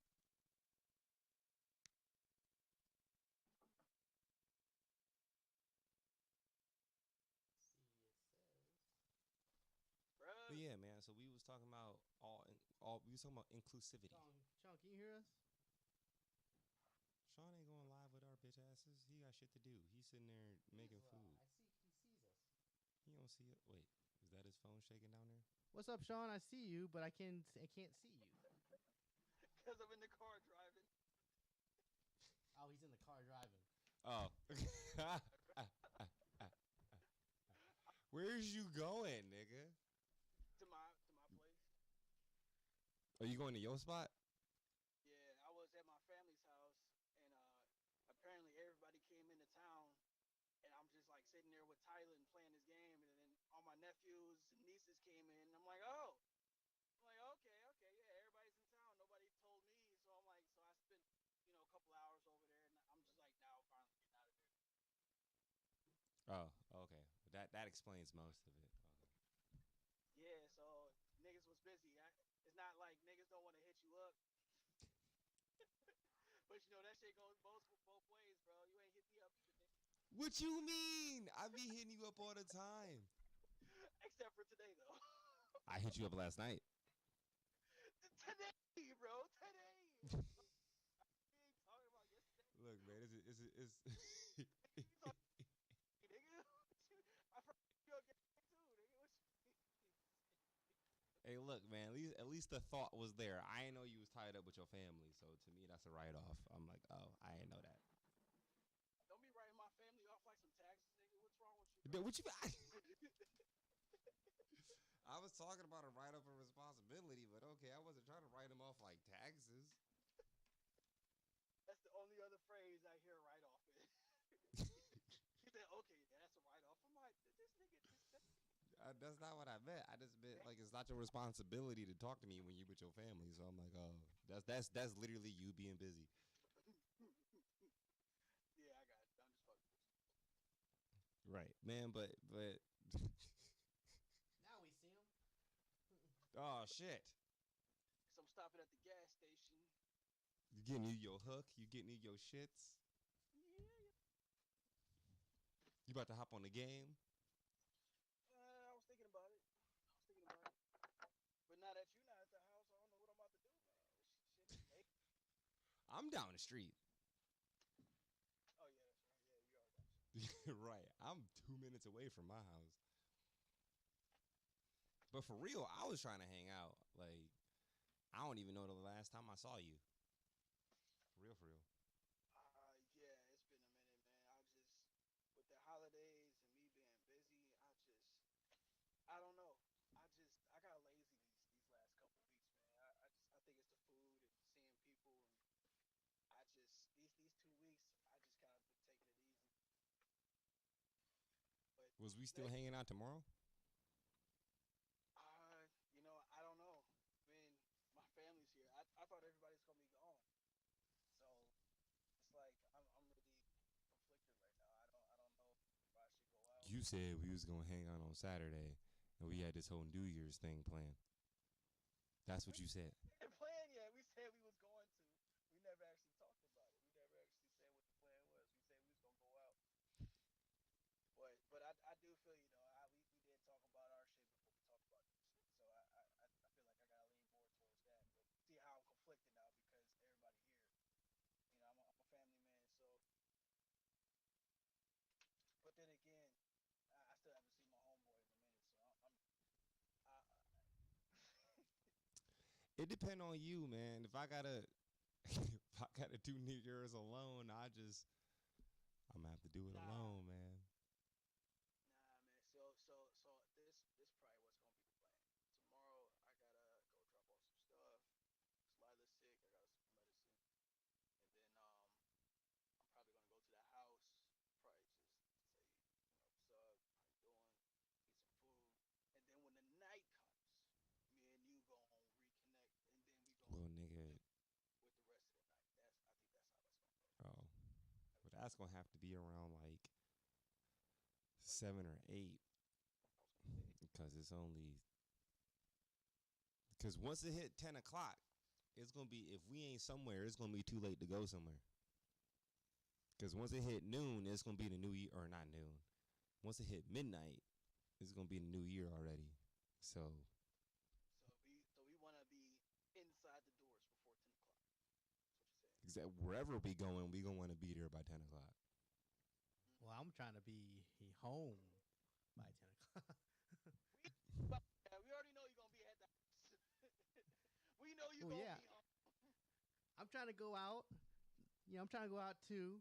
Bruh. But yeah, man. So we was talking about we was talking about inclusivity. Sean, can you hear us? Sean ain't going live with our bitch asses. He got shit to do. He's sitting there making food. I see he sees us. He don't see it. Wait, is that his phone shaking down there? What's up, Sean? I see you, but I can't see you. Because I'm in the car driving. Oh, he's in the car driving. Oh. Where's you going, nigga? To my place. Are you going to your spot? Yeah, I was at my family's house, and apparently everybody came into town, and I'm just like sitting there with Tyler and playing this game, and then all my nephews and nieces came in, and I'm like, oh. I'm like, okay, yeah, everybody's in town. Nobody told me, so I'm like, so I spent, a couple hours over there, and I'm just like, now I'm finally getting out of there. Oh, okay. That explains most of it. Yeah, so niggas was busy. It's not like niggas don't want to hit you up, but that shit goes both ways, bro. You ain't hit me up either, nigga. What you mean? I be hitting you up all the time. Except for today, though. I hit you up last night. Today, bro. Today. We ain't talking about yesterday. Look, man, it's nigga. I forgot you again too, nigga. Hey, look, man. At least the thought was there. I didn't know you was tied up with your family, so to me that's a write-off. I'm like, oh, I didn't know that. Don't be writing my family off like some taxes, nigga. What's wrong with you? Bro? What you? I was talking about a write-off of responsibility, but okay, I wasn't trying to write them off like taxes. That's the only other phrase I hear write-off in. He said, okay, that's a write-off. I'm like, this nigga. That's not what I meant. I just meant like it's not your responsibility to talk to me when you're with your family. So I'm like, oh, that's literally you being busy. Yeah, I got it. I'm just fucking. Right, man. But now we see him. Oh shit! So I'm stopping at the gas station. You getting you your hook? You getting you your shits? Yeah. You about to hop on the game? I was thinking about it. But now that you're not at the house, I don't know what I'm about to do, man. Shit, hey. I'm down the street. Oh yeah, that's right. Yeah, you are down the street. Right. I'm 2 minutes away from my house. But for real, I was trying to hang out. Like, I don't even know the last time I saw you. For real, for real. Yeah, it's been a minute, man. With the holidays and me being busy, I don't know. I got lazy these last couple weeks, man. I think it's the food and seeing people, and these 2 weeks, I just kind of been taking it easy. But Was we still hanging out tomorrow? I don't know. I mean, my family's here. I thought everybody's gonna be gone, so it's like I'm really conflicted right now. I don't know if I should go out. You said we was gonna hang out on Saturday, and we had this whole New Year's thing planned. That's what you said. We didn't plan yet. We said we was going to. We never actually talked about it. We never actually said what the plan was. We said we was gonna go out. But I do feel we did talk about our shit before we talked about this shit. So I feel like I gotta lean more towards that. But see how I'm conflicted now because everybody here. I'm a family man. So, but then again, I still haven't seen my homeboy in a minute. So It depends on you, man. If I gotta do New Year's alone, I'm gonna have to do it alone, man. Nah, man. So this probably what's gonna be the plan. Tomorrow that's gonna have to be around like 7 or 8 because it's only because once it hit 10 o'clock, it's gonna be if we ain't somewhere, it's gonna be too late to go somewhere. Because once it hit noon, it's gonna be the new year, or not noon. Once it hit midnight, it's gonna be the new year already. So So we want to be inside the doors before 10 o'clock. That's what you're saying. wherever we going, we gonna want to be there by 10 o'clock. Well, I'm trying to be home by 10 o'clock. But, yeah, we already know you're gonna be at the house. We know you're Well, gonna yeah. be home. I'm trying to go out. Yeah, I'm trying to go out too.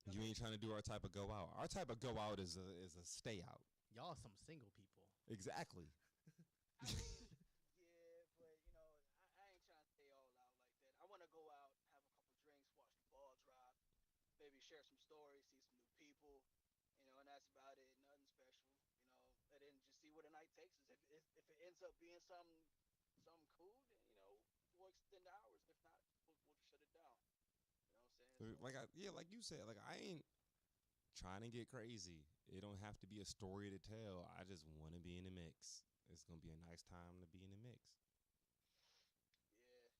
I mean, You ain't trying to do our type of go out. Our type of go out is a stay out. Y'all some single people. Exactly. I mean, yeah, but you know, I ain't trying to stay all out like that. I want to go out, have a couple drinks, watch the ball drop, maybe share some stories, see some new people, you know, and that's about it. Nothing special, you know. And then just see where the night takes us. If it ends up being something cool, then you know we'll extend the hours. If not, we'll just shut it down. You know what I'm saying? So, Like you said, like I ain't trying to get crazy. It don't have to be a story to tell. I just want to be in the mix. It's gonna be a nice time to be in the mix. yeah,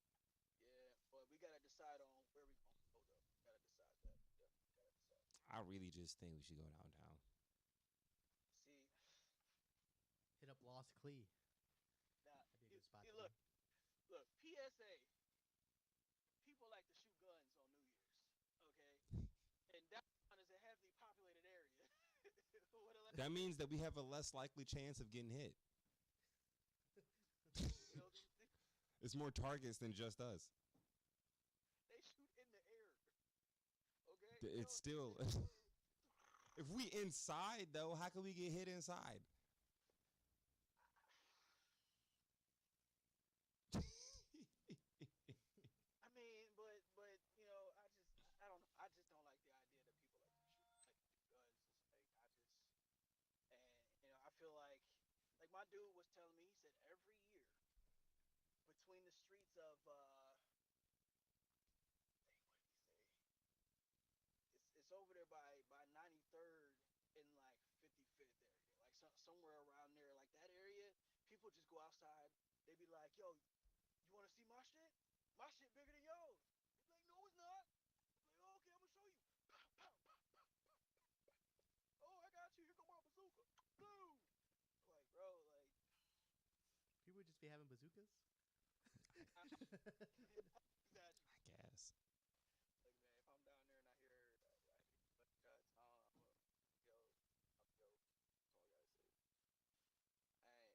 yeah. But we gotta decide on where we gonna go though. Gotta decide that. Definitely gotta decide. I really just think we should go downtown. See, Hit up Lost Clee. now, That'd be a good spot to look, go. look. PSA. People like to shoot guns on New Year's. Okay, and downtown is a heavily populated area. What a That means that we have a less likely chance of getting hit. building. It's more targets than just us. They shoot in the air. Okay. It's still. If we inside though, how can we get hit inside? I mean, but you know, I don't know. I just don't like the idea that people like to shoot guns. It's like and you know, I feel like my dude was telling me. He said every year between the streets of it's over there by 93rd and like 55th area, like somewhere around there, like that area. People just go outside. They be like, "Yo, you want to see my shit? My shit bigger than yours." They be like, "No, it's not." I'm like, "Okay, I'm gonna show you." Pow, pow, pow, pow, pow, pow. Oh, I got you. Here come my bazooka. Boom. Like, bro, like. People would just be having bazookas. Exactly. I guess. Like, man, if I'm down there and I hear gunshots, yo, yo, that's all I gotta say. I ain't look.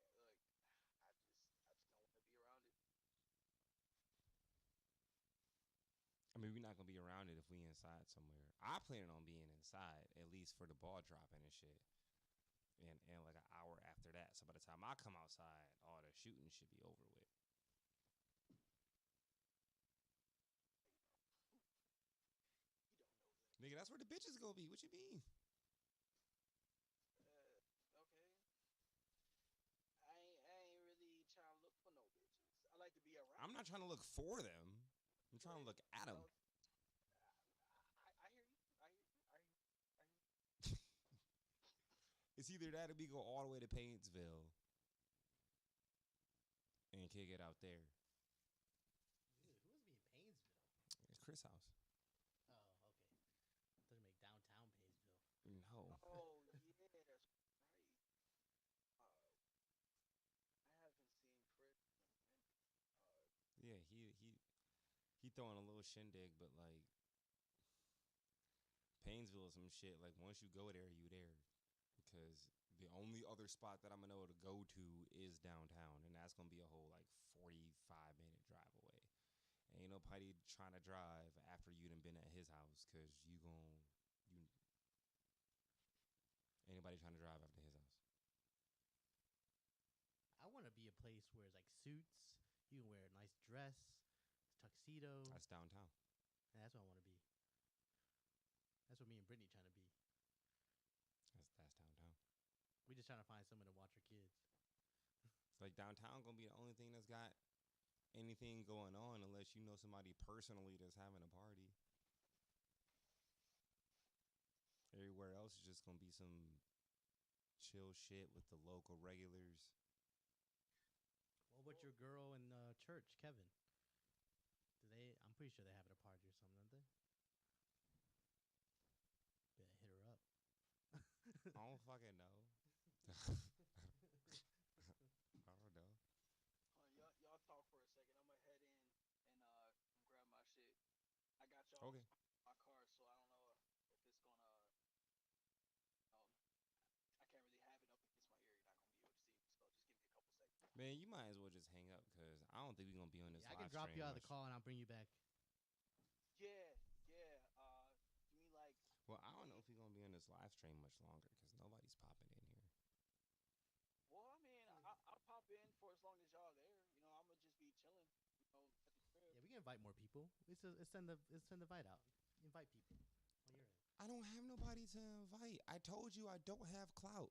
I just don't want to be around it. I mean, we're not gonna be around it if we inside somewhere. I plan on being inside at least for the ball dropping and shit, and like an hour after that. So by the time I come outside, all the shooting should be over with. You don't know that. Nigga, that's where the bitches gonna be. What you mean? Okay. I ain't really trying to look for no bitches. I like to be around. I'm not trying to look for them. I'm trying to look at them. I hear you. I hear you. I hear you. I hear you. It's either that or we go all the way to Paintsville and kick it out there. Dude, who wants to be in Painesville? It's Chris' house. Oh, okay. Doesn't make downtown Painesville. No. Oh yeah, that's right. I haven't seen Chris in a minute. Yeah, he throwing a little shindig, but like Painesville or some shit. Like once you go there, you there. Because the only other spot that I'm gonna know to go to is downtown, and that's gonna be a whole like 45-minute drive away. Ain't nobody trying to drive after you done been at his house, cause you ain't nobody trying to drive after his house. I want to be a place where it's like suits. You can wear a nice dress, tuxedo. That's downtown. And that's what I want to be. That's what me and Brittany trying to be. That's downtown. We just trying to find someone to watch our kids. It's like downtown gonna be the only thing that's got anything going on unless you know somebody personally that's having a party. Everywhere else is just gonna be some chill shit with the local regulars. What about your girl in church, Kevin? Do they? I'm pretty sure they have it a party or something, don't they? Better hit her up. I don't fucking know. I don't know. Y'all talk for a second. I'm gonna head in and grab my shit. I got y'all Okay. my car, so I don't know if it's gonna. I can't really have it up against my ear. You're not gonna be able to see me. So just give me a couple seconds. Man, you might as well just hang up because I don't think we're gonna be on this Yeah, I live can drop stream you out of the much. call and I'll bring you back. Yeah. You mean like? Well, I don't know if we're gonna be on this live stream much longer because nobody's popping in here. Well, I mean, I'll pop in for as long as y'all there. You know, I'm gonna just be chilling. You know, at the crib. Yeah, we can invite more people. Let's send the invite out. Invite people on your end. I don't have nobody to invite. I told you I don't have clout.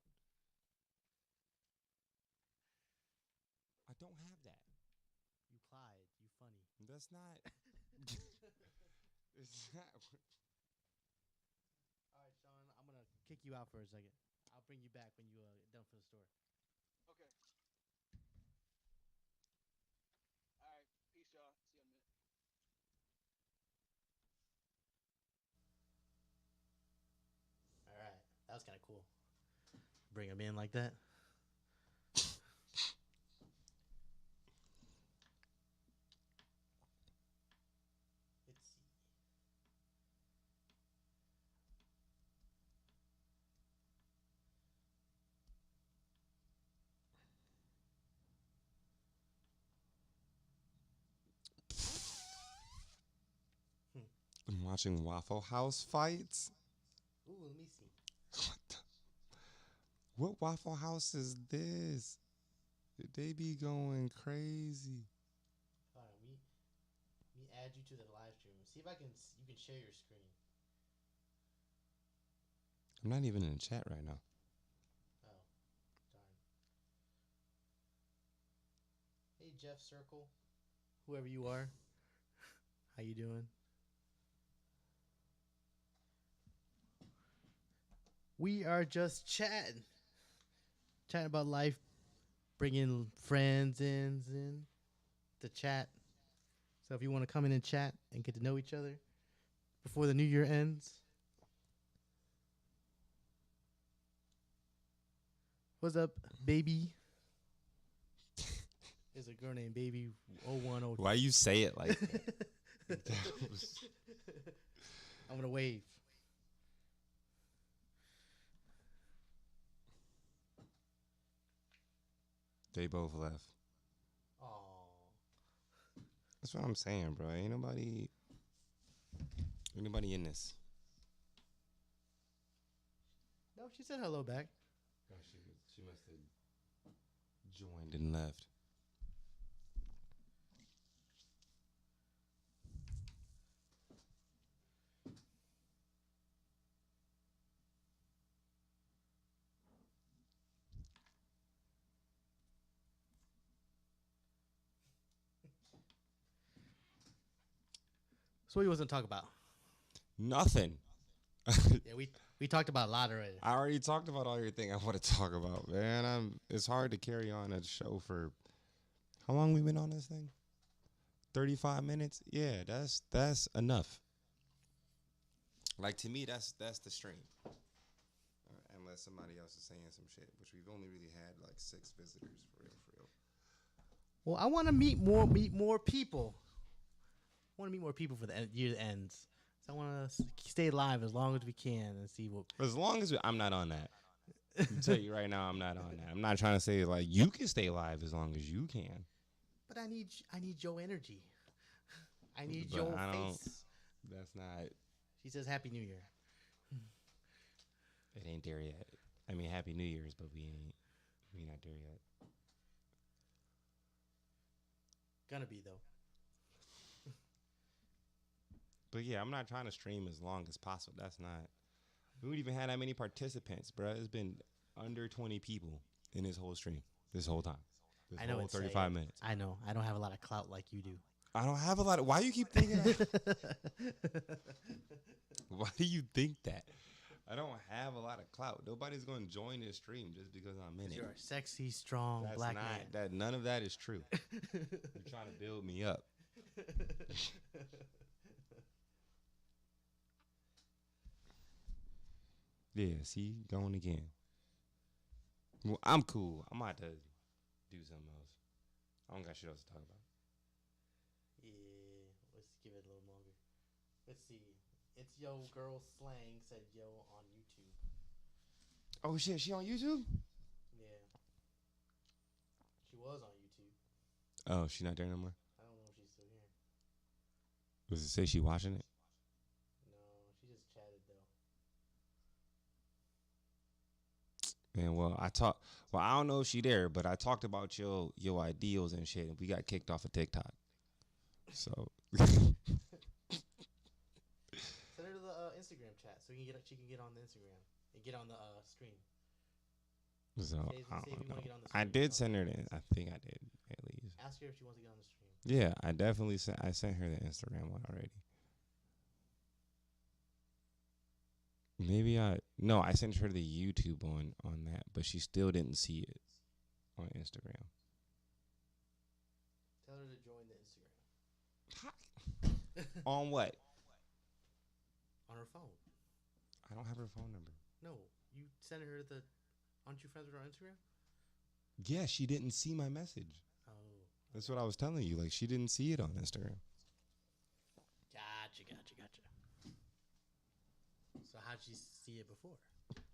I don't have that. You Clyde, you funny. That's not. It's not. All right, Sean, I'm gonna kick you out for a second. I'll bring you back when you done for the store. Okay. All right. Peace, y'all. See you in a minute. All right, that was kind of cool. Bring him in like that. Let's see. I'm watching Waffle House fights. Ooh, let me see. What Waffle House is this? They be going crazy. Hold on, me add you to the live stream. See if you can share your screen. I'm not even in the chat right now. Oh, darn. Hey, Jeff Circle, whoever you are, how you doing? We are just chatting about life, bringing friends in to chat. So if you want to come in and chat and get to know each other before the new year ends. What's up, baby? There's a girl named Baby 0102. Why you say it like that? I'm gonna wave. They both left. Aww. That's what I'm saying, bro. Ain't nobody in this. No, she said hello back. Oh, she must have joined and left. So what you wasn't talk about? Nothing. Yeah, we talked about a lot already. I already talked about all your thing I want to talk about, man. It's hard to carry on a show for how long we been on this thing? 35 minutes? Yeah, that's enough. Like to me, that's the stream. Unless somebody else is saying some shit, which we've only really had like 6 visitors for real. Well, I want to meet more people. I want to meet more people for the year ends. So I want to stay live as long as we can and see what. As long as I'm not on that. I'll tell you right now, I'm not on that. I'm not trying to say like you can stay live as long as you can. But I need your energy. I need But your I don't- face. That's not. She says Happy New Year. It ain't there yet. I mean, Happy New Year's, but we not there yet. Gonna be though. But yeah, I'm not trying to stream as long as possible. That's not. We don't even have that many participants, bro. It's been under 20 people in this whole stream this whole time. This I know whole it's 35 sad. minutes. I know. I don't have a lot of clout like you do. I don't have a lot of. Why you keep thinking that? Why do you think that? I don't have a lot of clout. Nobody's going to join this stream just because I'm in it. You're a sexy, strong That's black not man. that. None of that is true. You're trying to build me up. Yeah, see, going again. Well, I'm cool. I'm about to do something else. I don't got shit else to talk about. Yeah, let's give it a little longer. Let's see. It's Yo Girl Slang said yo on YouTube. Oh shit, she on YouTube? Yeah. She was on YouTube. Oh, she not there no more. I don't know if she's still here. Does it say she watching it? No, she just chatted though. Man, well, I don't know if she there, but I talked about your ideals and shit, and we got kicked off of TikTok. So Send her to the Instagram chat so she can get on the Instagram and get on the stream. So Say if I you don't wanna know. get on the I stream, did come. send her the. I think I did at least. Ask her if she wants to get on the stream. Yeah, I definitely sent. I sent her the Instagram one already. Maybe I sent her the YouTube one on that, but she still didn't see it on Instagram. Tell her to join the Instagram. On what? On her phone. I don't have her phone number. No, you sent her the. Aren't you friends with her on Instagram? Yeah, she didn't see my message. Oh. That's what I was telling you. Like, she didn't see it on Instagram. Gotcha. So how'd she see it before?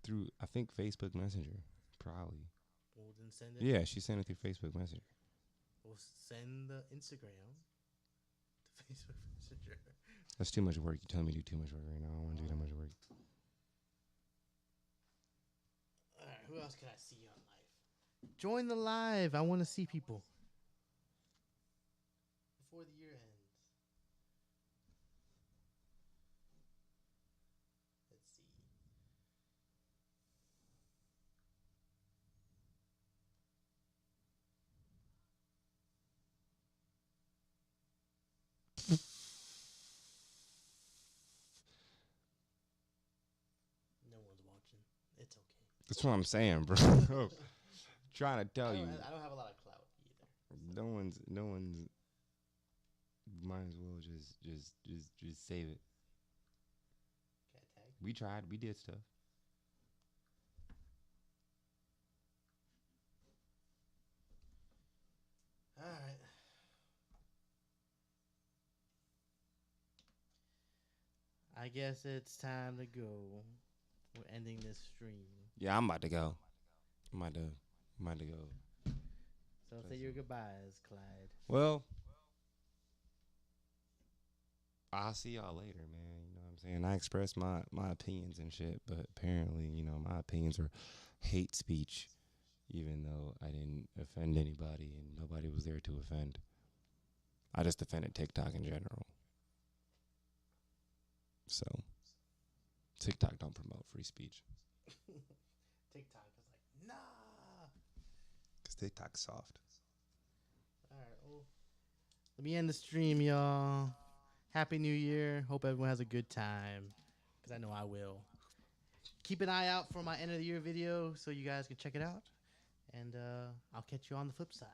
Through, I think, Facebook Messenger. Probably. Well, then send it. Yeah, she sent it through Facebook Messenger. We'll send the Instagram to Facebook Messenger. That's too much work. You telling me to do too much work right now. I don't want to do that much work. All right, who else can I see on live? Join the live. I want to see people before the year ends. Let's see. No one's watching. It's okay. That's what I'm saying, bro. Trying to tell you. I don't have a lot of clout either. No one's. Might as well just save it. Cat tag. We tried. We did stuff. All right. I guess it's time to go. We're ending this stream. Yeah, I'm about to go. I'm about to go. So say your goodbyes, Clyde. Well, I'll see y'all later, man. You know what I'm saying? I expressed my opinions and shit, but apparently, my opinions are hate speech, even though I didn't offend anybody and nobody was there to offend. I just defended TikTok in general. So, TikTok don't promote free speech. TikTok is like, nah. Because TikTok's soft. All right. Well, let me end the stream, y'all. Happy New Year. Hope everyone has a good time. Because I know I will. Keep an eye out for my end of the year video so you guys can check it out. And I'll catch you on the flip side.